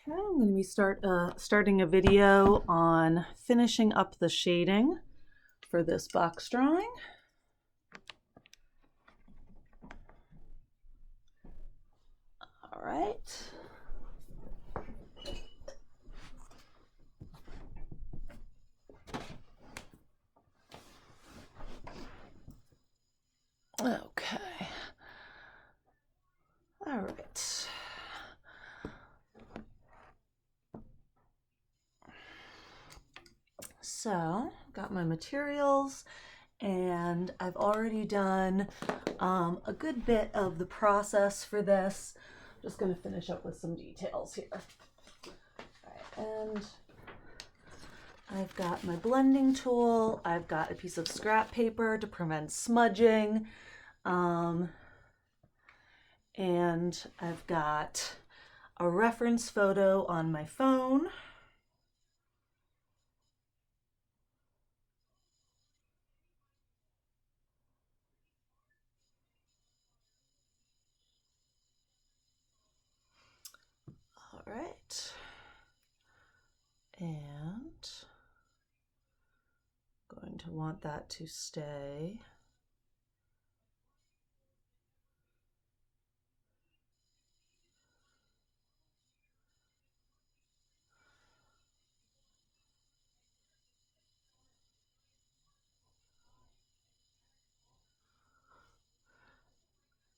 Okay, I'm going to be starting a video on finishing up the shading for this box drawing. All right. Okay. All right. So, got my materials, and I've already done a good bit of the process for this. I'm just going to finish up with some details here. All right, and I've got my blending tool. I've got a piece of scrap paper to prevent smudging. And I've got a reference photo on my phone. All right. And going to want that to stay.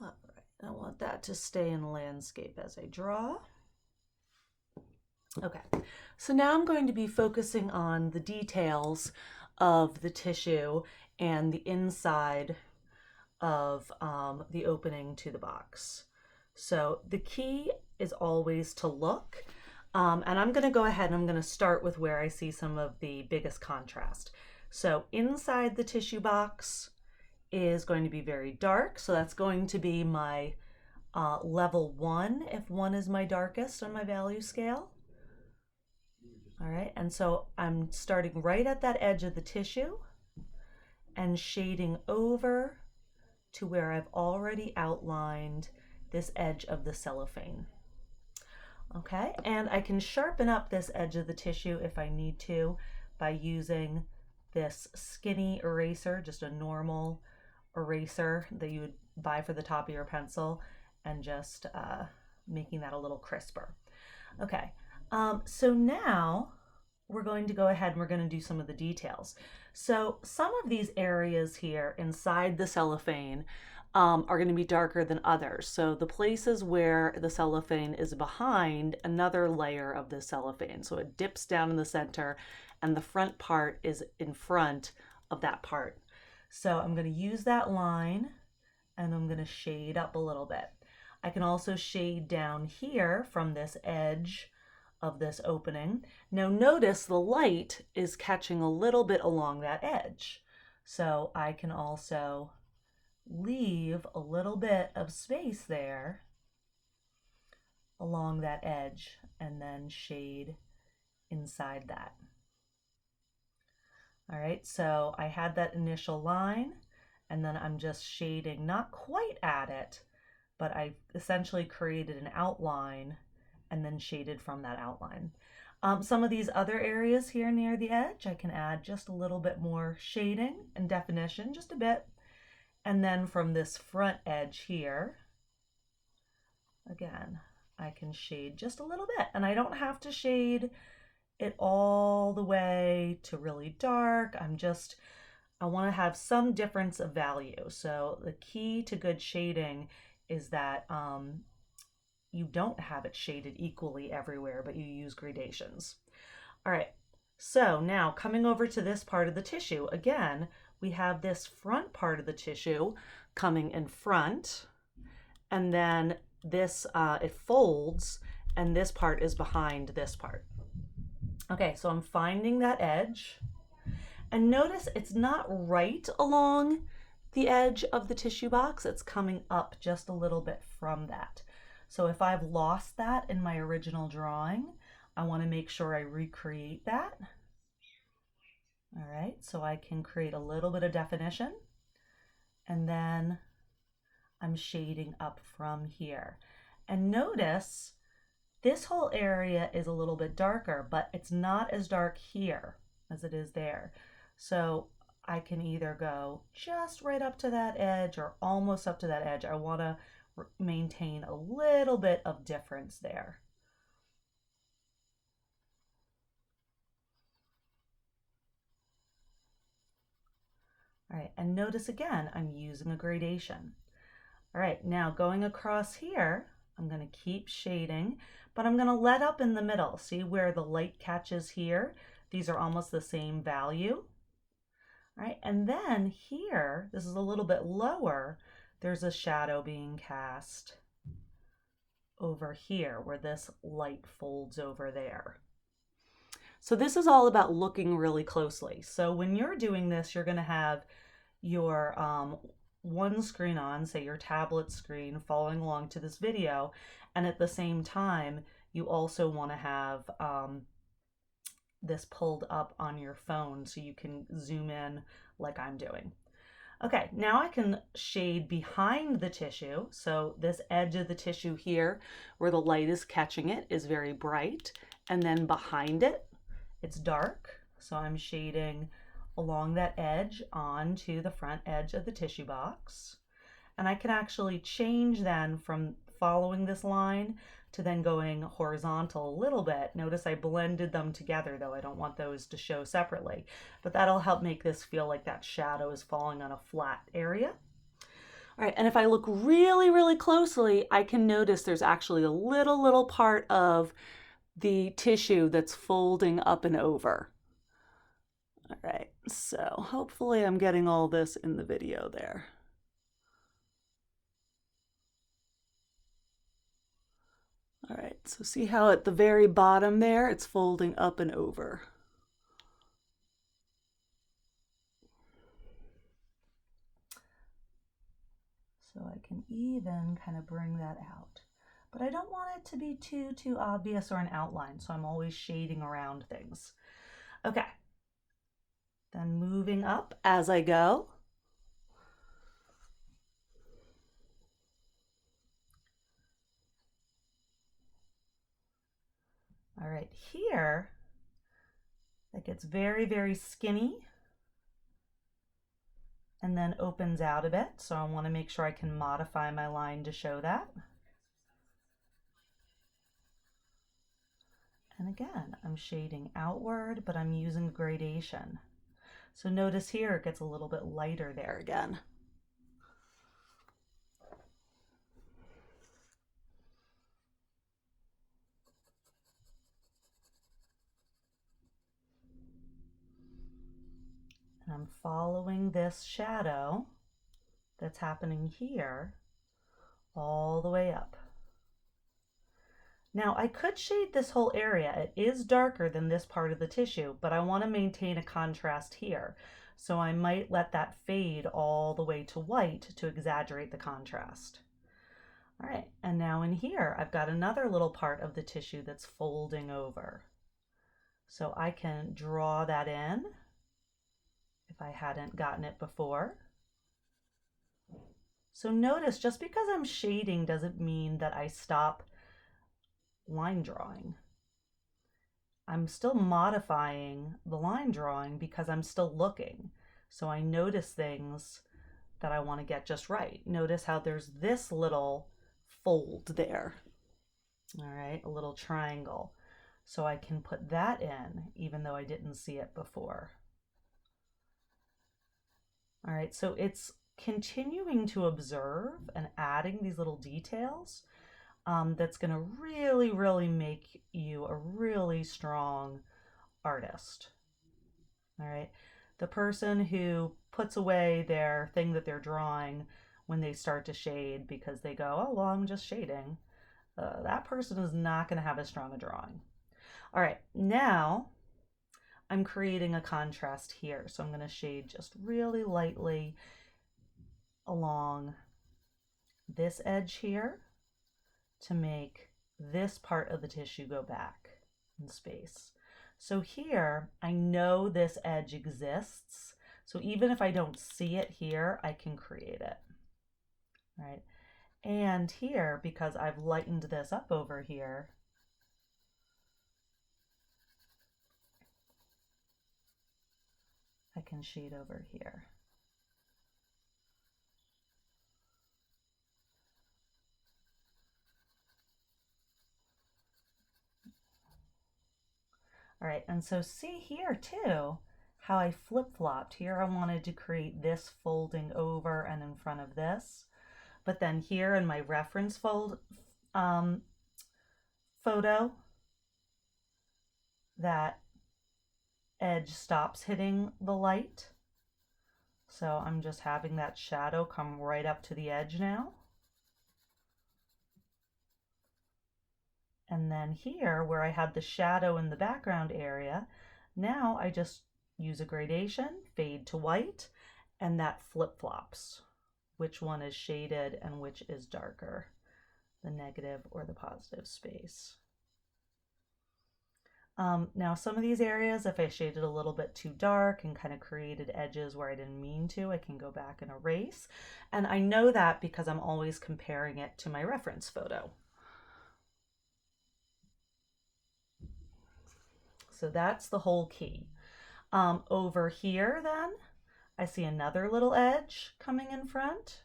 All right, I want that to stay in landscape as I draw. Okay, so now I'm going to be focusing on the details of the tissue and the inside of the opening to the box. So the key is always to look, and I'm going to go ahead and I'm going to start with where I see some of the biggest contrast. So inside the tissue box is going to be very dark, so that's going to be my level 1 if 1 is my darkest on my value scale. All right, and so I'm starting right at that edge of the tissue and shading over to where I've already outlined this edge of the cellophane. Okay, and I can sharpen up this edge of the tissue if I need to by using this skinny eraser, just a normal eraser that you would buy for the top of your pencil, and just making that a little crisper. Okay, so now we're going to go ahead and we're going to do some of the details. So some of these areas here inside the cellophane are going to be darker than others. So the places where the cellophane is behind another layer of the cellophane. So it dips down in the center and the front part is in front of that part. So I'm going to use that line and I'm going to shade up a little bit. I can also shade down here from this edge of this opening. Now notice the light is catching a little bit along that edge. So I can also leave a little bit of space there along that edge and then shade inside that. All right, so I had that initial line and then I'm just shading not quite at it, but I essentially created an outline and then shaded from that outline. Some of these other areas here near the edge, I can add just a little bit more shading and definition, just a bit. And then from this front edge here, again, I can shade just a little bit. And I don't have to shade it all the way to really dark. I want to have some difference of value. So the key to good shading is that you don't have it shaded equally everywhere, but you use gradations. All right, so now coming over to this part of the tissue, again, we have this front part of the tissue coming in front, and then this, it folds, and this part is behind this part. Okay, so I'm finding that edge, and notice it's not right along the edge of the tissue box, it's coming up just a little bit from that. So if I've lost that in my original drawing, I want to make sure I recreate that. All right, so I can create a little bit of definition, and then I'm shading up from here. And notice This whole area is a little bit darker, but it's not as dark here as it is there. So I can either go just right up to that edge or almost up to that edge. I want to maintain a little bit of difference there. All right, and notice again, I'm using a gradation. All right, now going across here, I'm going to keep shading, but I'm going to let up in the middle. See where the light catches here? These are almost the same value. All right, and then here, this is a little bit lower, there's a shadow being cast over here where this light folds over there. So this is all about looking really closely. So when you're doing this, you're going to have your one screen on, say your tablet screen, following along to this video, and at the same time, you also want to have this pulled up on your phone so you can zoom in like I'm doing. Okay, now I can shade behind the tissue. So this edge of the tissue here, where the light is catching it, is very bright. And then behind it, it's dark. So I'm shading along that edge onto the front edge of the tissue box. And I can actually change then from following this line to then going horizontal a little bit. Notice I blended them together, though I don't want those to show separately, but that'll help make this feel like that shadow is falling on a flat area. All right, and if I look really, really closely, I can notice there's actually a little part of the tissue that's folding up and over. All right, so hopefully I'm getting all this in the video there. All right, so see how at the very bottom there, it's folding up and over. So I can even kind of bring that out. But I don't want it to be too obvious or an outline, so I'm always shading around things. Okay, then moving up as I go. All right, here, it gets very, very skinny and then opens out a bit. So I want to make sure I can modify my line to show that. And again, I'm shading outward, but I'm using gradation. So notice here it gets a little bit lighter there again. And I'm following this shadow that's happening here all the way up. Now I could shade this whole area. It is darker than this part of the tissue, but I want to maintain a contrast here. So I might let that fade all the way to white to exaggerate the contrast. All right, and now in here, I've got another little part of the tissue that's folding over. So I can draw that in if I hadn't gotten it before. So notice, just because I'm shading doesn't mean that I stop line drawing. I'm still modifying the line drawing because I'm still looking. So I notice things that I want to get just right. Notice how there's this little fold there. All right, a little triangle. So I can put that in even though I didn't see it before. All right, so it's continuing to observe and adding these little details that's going to really make you a really strong artist. All right, the person who puts away their thing that they're drawing when they start to shade because they go, oh, well, I'm just shading, that person is not going to have as strong a drawing. All right, now I'm creating a contrast here. So I'm going to shade just really lightly along this edge here to make this part of the tissue go back in space. So here, I know this edge exists. So even if I don't see it here, I can create it, right? And here, because I've lightened this up over here, can shade over here. All right, and so see here too, how I flip-flopped. Here I wanted to create this folding over and in front of this. But then here in my reference photo, that edge stops hitting the light. So I'm just having that shadow come right up to the edge now. And then here, where I had the shadow in the background area, now I just use a gradation, fade to white, and that flip-flops. Which one is shaded and which is darker, the negative or the positive space. Now some of these areas, if I shaded a little bit too dark and kind of created edges where I didn't mean to, I can go back and erase. And I know that because I'm always comparing it to my reference photo. So that's the whole key. Over here then, I see another little edge coming in front.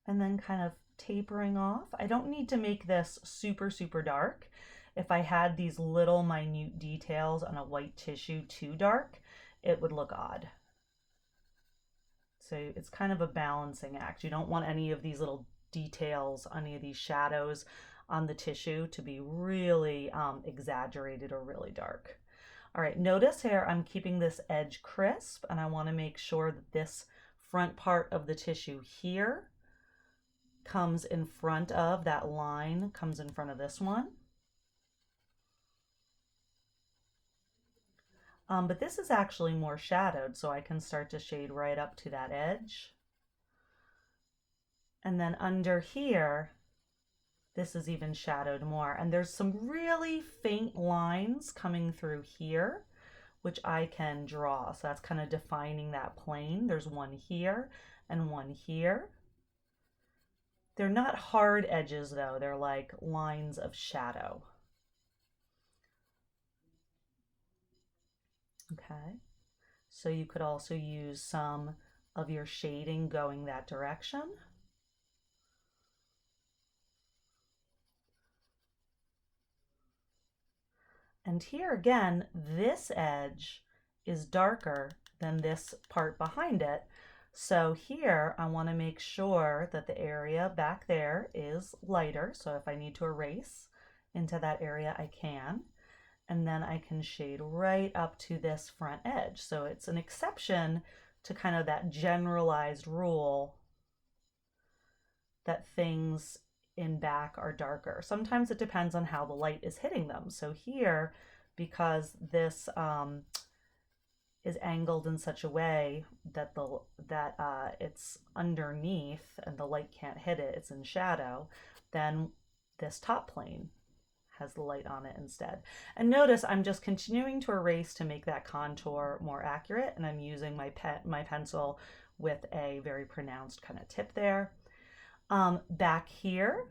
And then kind of tapering off. I don't need to make this super, super dark. If I had these little minute details on a white tissue too dark, it would look odd. So it's kind of a balancing act. You don't want any of these little details, any of these shadows on the tissue to be really exaggerated or really dark. All right, notice here I'm keeping this edge crisp, and I want to make sure that this front part of the tissue here comes in front of that line, comes in front of this one. But this is actually more shadowed, so I can start to shade right up to that edge. And then under here, this is even shadowed more. And there's some really faint lines coming through here, which I can draw. So that's kind of defining that plane. There's one here and one here. They're not hard edges though, they're like lines of shadow. Okay, so you could also use some of your shading going that direction. And here again, this edge is darker than this part behind it. So here I want to make sure that the area back there is lighter. So if I need to erase into that area, I can. And then I can shade right up to this front edge. So it's an exception to kind of that generalized rule that things in back are darker. Sometimes it depends on how the light is hitting them. So here, because this is angled in such a way that it's underneath and the light can't hit it, it's in shadow, then this top plane has the light on it instead. And notice I'm just continuing to erase to make that contour more accurate, and I'm using my pencil with a very pronounced kind of tip there. Back here,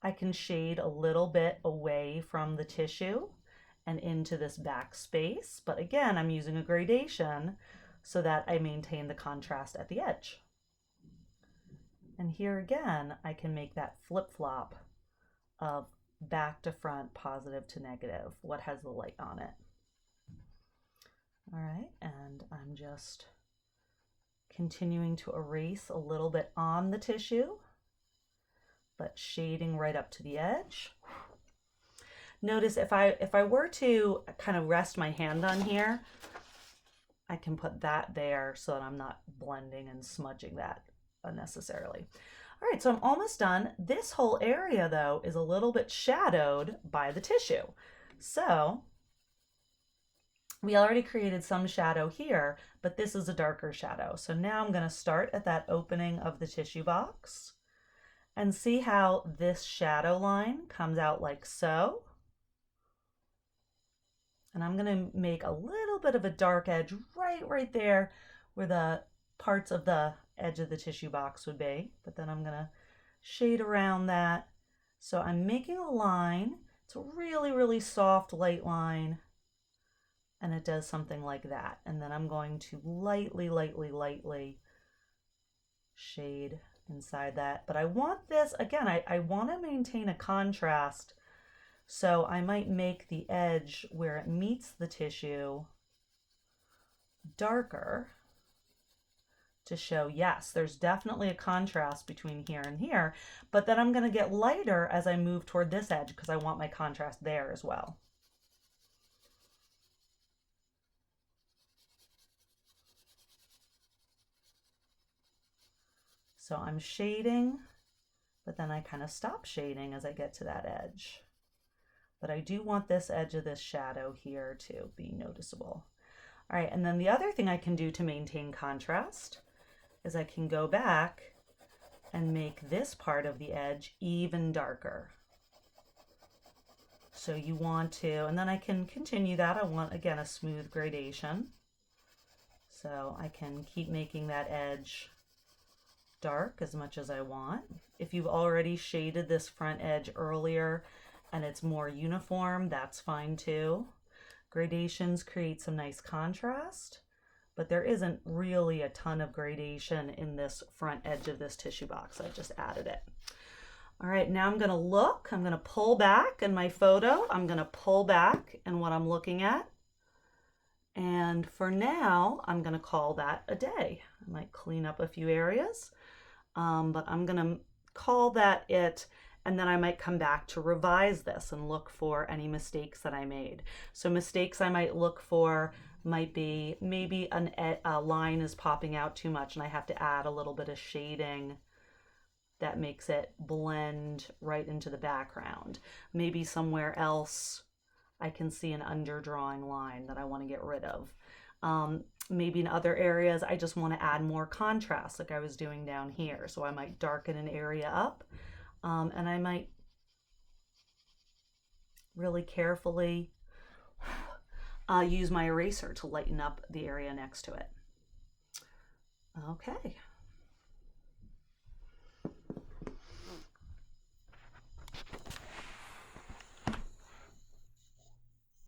I can shade a little bit away from the tissue and into this back space, but again, I'm using a gradation so that I maintain the contrast at the edge. And here again, I can make that flip-flop of back to front, positive to negative, what has the light on it. All right, and I'm just continuing to erase a little bit on the tissue, but shading right up to the edge. Notice if I were to kind of rest my hand on here, I can put that there so that I'm not blending and smudging that unnecessarily. All right, so I'm almost done. This whole area though is a little bit shadowed by the tissue. So we already created some shadow here, but this is a darker shadow. So now I'm going to start at that opening of the tissue box and see how this shadow line comes out like so. And I'm going to make a little bit of a dark edge right there where the parts of the edge of the tissue box would be. But then I'm going to shade around that. So I'm making a line. It's a really, really soft, light line. And it does something like that. And then I'm going to lightly, lightly, lightly shade inside that. But I want this, again, I want to maintain a contrast. So I might make the edge where it meets the tissue darker to show, yes, there's definitely a contrast between here and here, but then I'm going to get lighter as I move toward this edge because I want my contrast there as well. So I'm shading, but then I kind of stop shading as I get to that edge. But I do want this edge of this shadow here to be noticeable. All right, and then the other thing I can do to maintain contrast is I can go back and make this part of the edge even darker. So you want to, and then I can continue that. I want, again, a smooth gradation. So I can keep making that edge dark as much as I want. If you've already shaded this front edge earlier and it's more uniform, that's fine too. Gradations create some nice contrast, but there isn't really a ton of gradation in this front edge of this tissue box. I just added it. All right, now I'm gonna look, I'm gonna pull back in my photo. I'm gonna pull back in what I'm looking at. And for now, I'm gonna call that a day. I might clean up a few areas, but I'm gonna call that it, and then I might come back to revise this and look for any mistakes that I made. So mistakes I might look for might be maybe a line is popping out too much and I have to add a little bit of shading that makes it blend right into the background. Maybe somewhere else I can see an underdrawing line that I want to get rid of. Maybe in other areas I just want to add more contrast like I was doing down here. So I might darken an area up, and I might really carefully use my eraser to lighten up the area next to it. Okay.